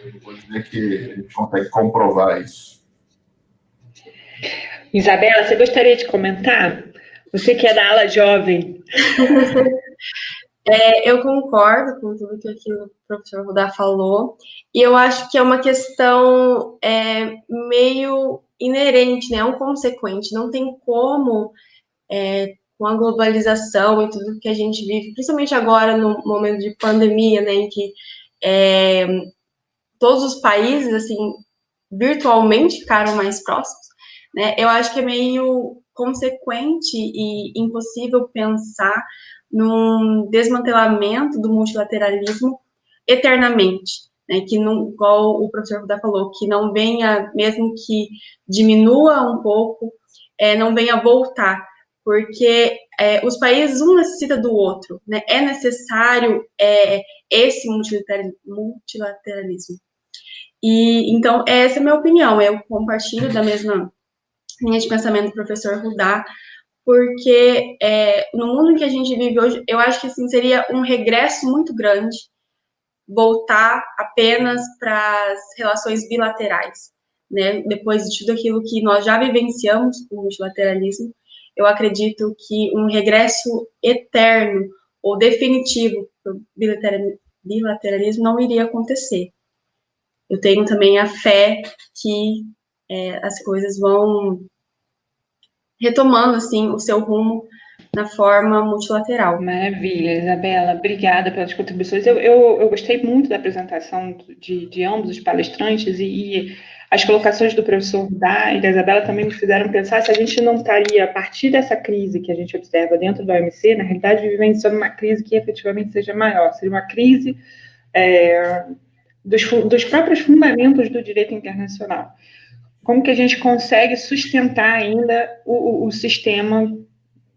S1: eu vou dizer que a gente consegue comprovar isso.
S2: Isabela, você gostaria de comentar? Você que é da ala jovem.
S4: Eu concordo com tudo que o professor Rudá falou, e eu acho que é uma questão meio inerente, né? É um consequente, não tem como, com a globalização e tudo que a gente vive, principalmente agora no momento de pandemia, né, em que todos os países, assim, virtualmente ficaram mais próximos, né? Eu acho que é meio consequente e impossível pensar num desmantelamento do multilateralismo eternamente, né? Que não, igual o professor Rudá falou, que não venha, mesmo que diminua um pouco, não venha voltar, porque os países um necessita do outro, né? É necessário esse multilateralismo. E então essa é a minha opinião. Eu compartilho da mesma linha de pensamento do professor Rudá, porque no mundo em que a gente vive hoje, eu acho que assim, seria um regresso muito grande voltar apenas para as relações bilaterais, né? Depois de tudo aquilo que nós já vivenciamos com o multilateralismo, eu acredito que um regresso eterno ou definitivo para o bilateralismo não iria acontecer. Eu tenho também a fé que as coisas vão retomando, assim, o seu rumo na forma multilateral.
S2: Maravilha, Isabela, obrigada pelas contribuições. Eu gostei muito da apresentação de ambos os palestrantes e as colocações do professor Rudá e da Isabela também me fizeram pensar se a gente não estaria, a partir dessa crise que a gente observa dentro da OMC, na realidade, vivenciando uma crise que efetivamente seja maior, seja uma crise dos próprios fundamentos do direito internacional. Como que a gente consegue sustentar ainda o sistema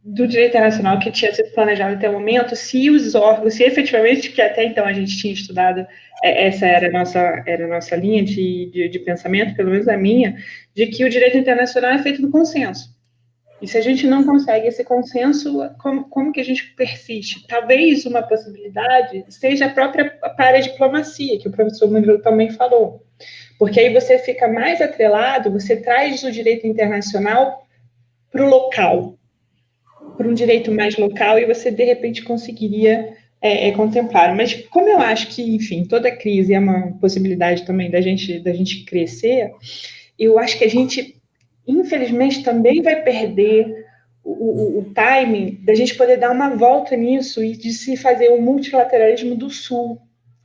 S2: do direito internacional que tinha sido planejado até o momento, se os órgãos, se efetivamente, que até então a gente tinha estudado, essa era a nossa linha de pensamento, pelo menos a minha, de que o direito internacional é feito do consenso. E se a gente não consegue esse consenso, como que a gente persiste? Talvez uma possibilidade seja a própria paradiplomacia, que o professor Murilo também falou. Porque aí você fica mais atrelado, você traz o direito internacional para o local, para um direito mais local, e você, de repente, conseguiria contemplaram. Mas como eu acho que, enfim, toda crise é uma possibilidade também da gente crescer, eu acho que a gente, infelizmente, também vai perder o timing da gente poder dar uma volta nisso e de se fazer o multilateralismo do Sul.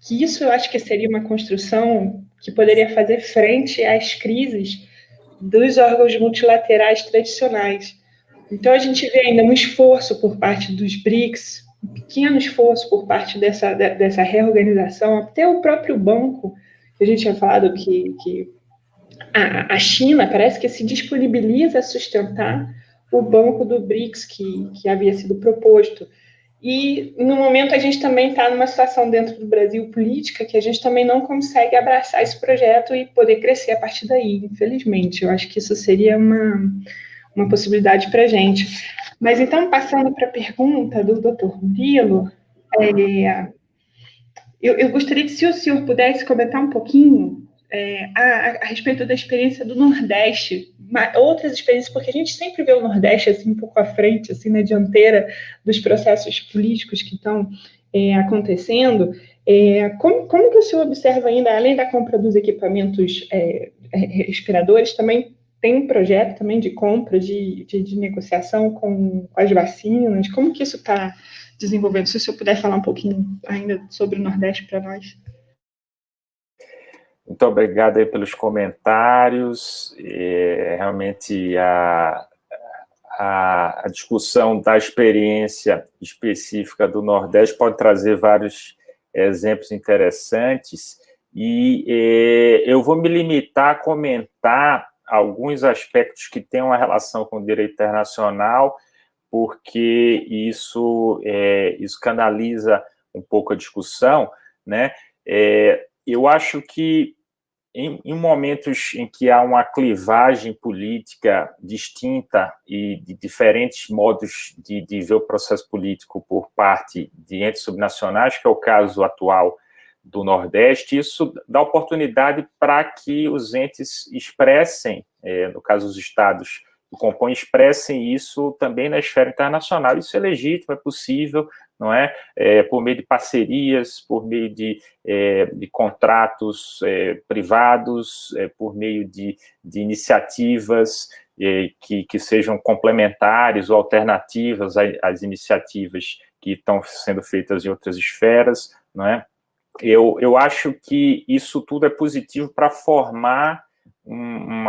S2: Que isso eu acho que seria uma construção que poderia fazer frente às crises dos órgãos multilaterais tradicionais. Então, a gente vê ainda um esforço por parte dos BRICS, um pequeno esforço por parte dessa reorganização, até o próprio banco, que a gente tinha falado que a China parece que se disponibiliza a sustentar o banco do BRICS que havia sido proposto. E, no momento, a gente também está numa situação dentro do Brasil política que a gente também não consegue abraçar esse projeto e poder crescer a partir daí, infelizmente. Eu acho que isso seria uma possibilidade para a gente. Mas, então, passando para a pergunta do Dr. Murilo, eu gostaria que, se o senhor pudesse comentar um pouquinho a respeito da experiência do Nordeste, outras experiências, porque a gente sempre vê o Nordeste assim, um pouco à frente, assim, na dianteira dos processos políticos que estão acontecendo. Como que o senhor observa ainda, além da compra dos equipamentos respiradores, também tem um projeto também de compra, de negociação com as vacinas? Como que isso está desenvolvendo? Se o senhor puder falar um pouquinho ainda sobre o Nordeste para nós.
S3: Muito obrigado aí pelos comentários. Realmente a discussão da experiência específica do Nordeste pode trazer vários exemplos interessantes, e eu vou me limitar a comentar alguns aspectos que têm uma relação com o direito internacional, porque isso canaliza um pouco a discussão, né? Eu acho que em momentos em que há uma clivagem política distinta e de diferentes modos de ver o processo político por parte de entes subnacionais, que é o caso atual do Nordeste, isso dá oportunidade para que os entes expressem, no caso os estados que compõem, expressem isso também na esfera internacional. Isso é legítimo, é possível, não é? Por meio de parcerias, por meio de contratos privados, por meio de iniciativas que sejam complementares ou alternativas às iniciativas que estão sendo feitas em outras esferas, não é? Eu acho que isso tudo é positivo para formar um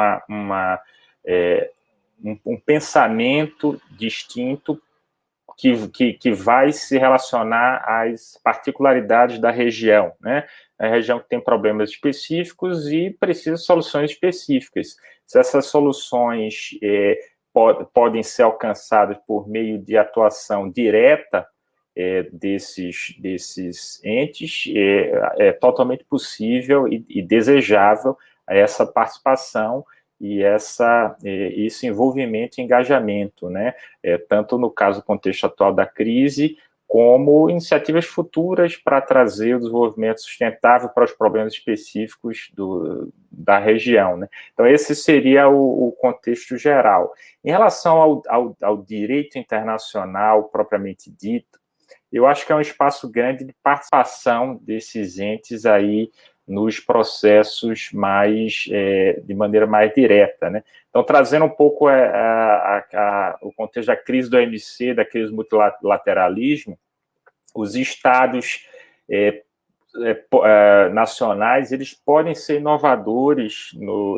S3: pensamento distinto que vai se relacionar às particularidades da região, né? A região que tem problemas específicos e precisa de soluções específicas. Se essas soluções podem ser alcançadas por meio de atuação direta desses entes, é totalmente possível e desejável essa participação e esse envolvimento e engajamento, né? Tanto no caso, contexto atual da crise, como iniciativas futuras para trazer o desenvolvimento sustentável para os problemas específicos da região, né? Então, esse seria o contexto geral. Em relação ao direito internacional propriamente dito, eu acho que é um espaço grande de participação desses entes aí nos processos de maneira mais direta, né? Então, trazendo um pouco o contexto da crise do OMC, da crise do multilateralismo, os estados nacionais, eles podem ser inovadores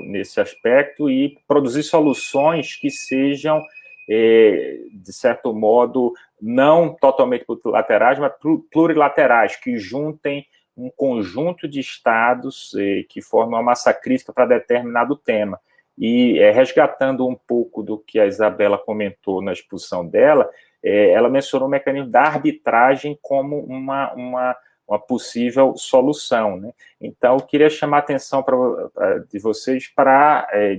S3: nesse aspecto e produzir soluções que sejam, de certo modo, não totalmente multilaterais, mas plurilaterais, que juntem um conjunto de estados que formam uma massa crítica para determinado tema. E resgatando um pouco do que a Isabela comentou na exposição dela, ela mencionou o mecanismo da arbitragem como uma possível solução, né? Então, eu queria chamar a atenção de vocês,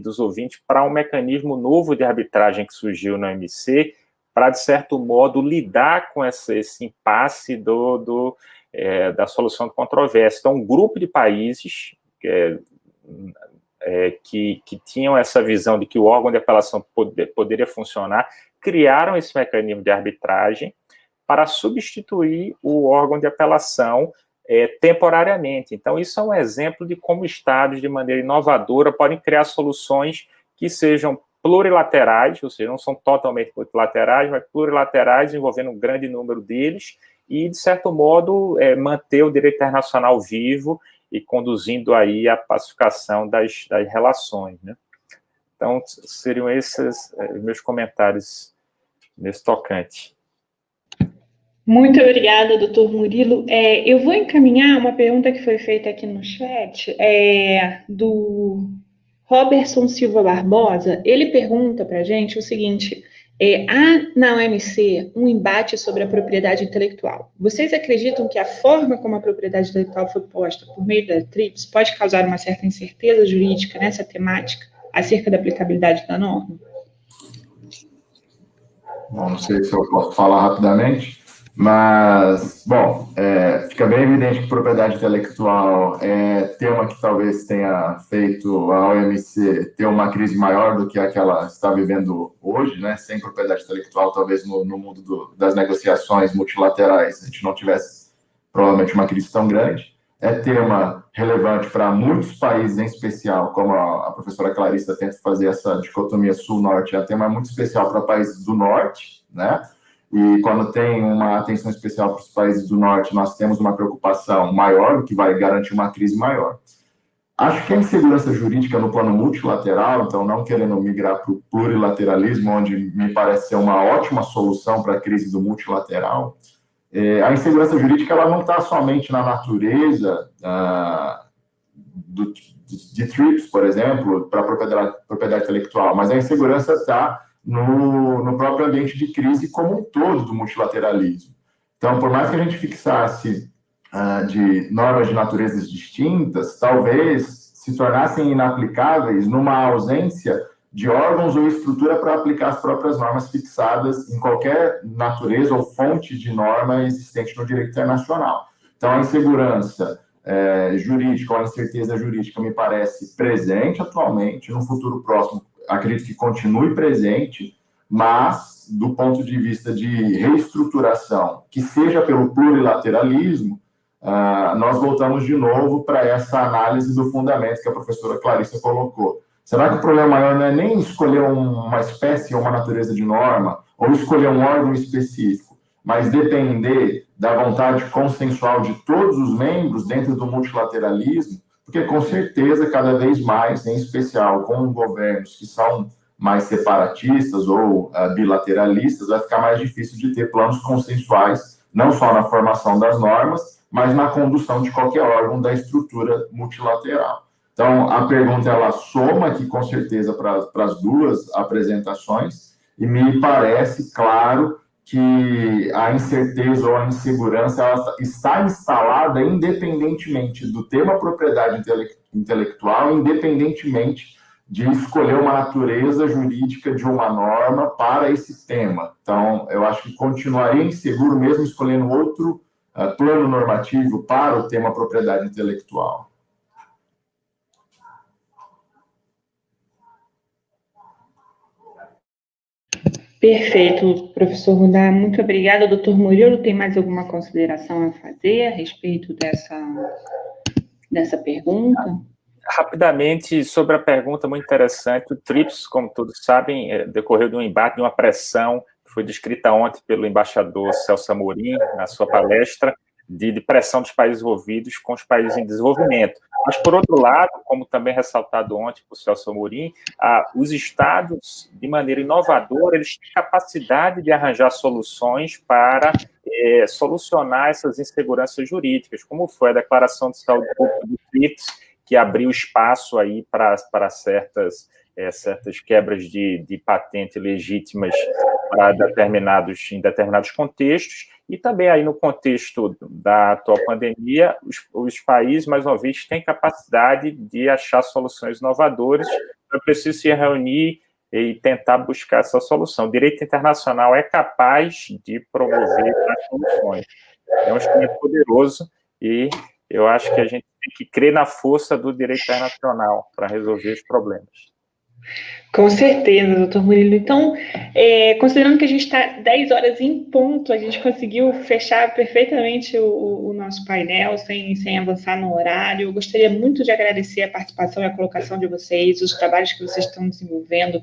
S3: dos ouvintes, para um mecanismo novo de arbitragem que surgiu no OMC, para, de certo modo, lidar com esse impasse da solução de controvérsia. Então, um grupo de países que tinham essa visão de que o órgão de apelação poderia funcionar, criaram esse mecanismo de arbitragem para substituir o órgão de apelação temporariamente. Então, isso é um exemplo de como estados, de maneira inovadora, podem criar soluções que sejam plurilaterais, ou seja, não são totalmente multilaterais, mas plurilaterais, envolvendo um grande número deles, e, de certo modo, manter o direito internacional vivo e conduzindo aí a pacificação das relações, né? Então, seriam esses os meus comentários nesse tocante.
S2: Muito obrigada, doutor Murilo. Eu vou encaminhar uma pergunta que foi feita aqui no chat, do Robertson Silva Barbosa. Ele pergunta para a gente o seguinte: há na OMC um embate sobre a propriedade intelectual. Vocês acreditam que a forma como a propriedade intelectual foi posta por meio da TRIPS pode causar uma certa incerteza jurídica nessa temática acerca da aplicabilidade da norma?
S1: Bom, não sei se eu posso falar rapidamente, mas, bom, fica bem evidente que propriedade intelectual é tema que talvez tenha feito a OMC ter uma crise maior do que a que ela está vivendo hoje, né? Sem propriedade intelectual, talvez no mundo das negociações multilaterais a gente não tivesse provavelmente uma crise tão grande. É tema relevante para muitos países, em especial, como a professora Clarissa tenta fazer essa dicotomia sul-norte, é tema muito especial para países do norte, né? E quando tem uma atenção especial para os países do norte, nós temos uma preocupação maior, o que vai garantir uma crise maior. Acho que a insegurança jurídica no plano multilateral, então não querendo migrar para o plurilateralismo, onde me parece ser uma ótima solução para a crise do multilateral, a insegurança jurídica ela não está somente na natureza de TRIPS, por exemplo, para a propriedade intelectual, mas a insegurança está no próprio ambiente de crise como um todo do multilateralismo. Então, por mais que a gente fixasse de normas de naturezas distintas, talvez se tornassem inaplicáveis numa ausência de órgãos ou estrutura para aplicar as próprias normas fixadas em qualquer natureza ou fonte de norma existente no direito internacional. Então, a insegurança jurídica ou a incerteza jurídica me parece presente atualmente, no futuro próximo acredito que continue presente, mas do ponto de vista de reestruturação, que seja pelo plurilateralismo, nós voltamos de novo para essa análise do fundamento que a professora Clarissa colocou. Será que o problema maior não é nem escolher uma espécie ou uma natureza de norma, ou escolher um órgão específico, mas depender da vontade consensual de todos os membros dentro do multilateralismo? Porque, com certeza, cada vez mais, em especial com governos que são mais separatistas ou bilateralistas, vai ficar mais difícil de ter planos consensuais, não só na formação das normas, mas na condução de qualquer órgão da estrutura multilateral. Então, a pergunta, ela soma aqui, com certeza, para as duas apresentações, e me parece claro que a incerteza ou a insegurança ela está instalada independentemente do tema propriedade intelectual, independentemente de escolher uma natureza jurídica de uma norma para esse tema. Então, eu acho que continuaria inseguro mesmo escolhendo outro plano normativo para o tema propriedade intelectual.
S2: Perfeito, professor Rudá, muito obrigada. Doutor Murilo, tem mais alguma consideração a fazer a respeito dessa pergunta?
S3: Rapidamente, sobre a pergunta muito interessante, o TRIPS, como todos sabem, decorreu de um embate, de uma pressão, que foi descrita ontem pelo embaixador Celso Amorim, na sua palestra, de pressão dos países envolvidos com os países em desenvolvimento. Mas, por outro lado, como também ressaltado ontem por Celso Amorim, os estados, de maneira inovadora, eles têm capacidade de arranjar soluções para solucionar essas inseguranças jurídicas, como foi a Declaração de Saúde Pública do TRIPS, que abriu espaço aí para certas quebras de patente legítimas em determinados contextos, e também aí no contexto da atual pandemia, os países, mais uma vez, têm capacidade de achar soluções inovadoras, é preciso se reunir e tentar buscar essa solução. O direito internacional é capaz de promover as soluções. É um instrumento poderoso e eu acho que a gente tem que crer na força do direito internacional para resolver os problemas.
S2: Com certeza, doutor Murilo. Então, considerando que a gente está 10 horas em ponto, a gente conseguiu fechar perfeitamente o nosso painel, sem avançar no horário. Eu gostaria muito de agradecer a participação e a colocação de vocês, os trabalhos que vocês estão desenvolvendo,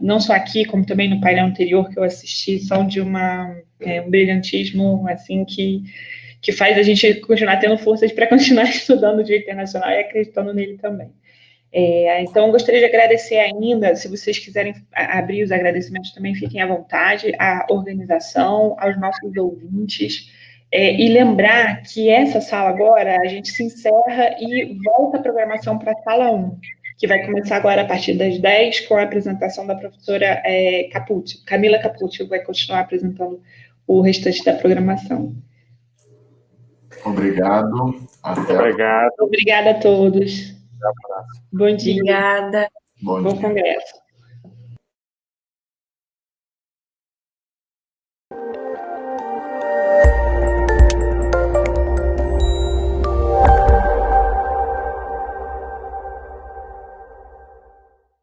S2: não só aqui, como também no painel anterior que eu assisti, são de um brilhantismo, assim, que faz a gente continuar tendo forças para continuar estudando o direito internacional e acreditando nele também. Então, gostaria de agradecer ainda, se vocês quiserem abrir os agradecimentos também, fiquem à vontade, à organização, aos nossos ouvintes, e lembrar que essa sala agora, a gente se encerra e volta a programação para a sala 1, que vai começar agora a partir das 10, com a apresentação da professora Camila Capucci, que vai continuar apresentando o restante da programação.
S1: Obrigado.
S3: Obrigado.
S2: Obrigada a todos. Bom dia.
S4: Obrigada.
S1: Bom
S2: Bom
S1: dia.
S2: congresso.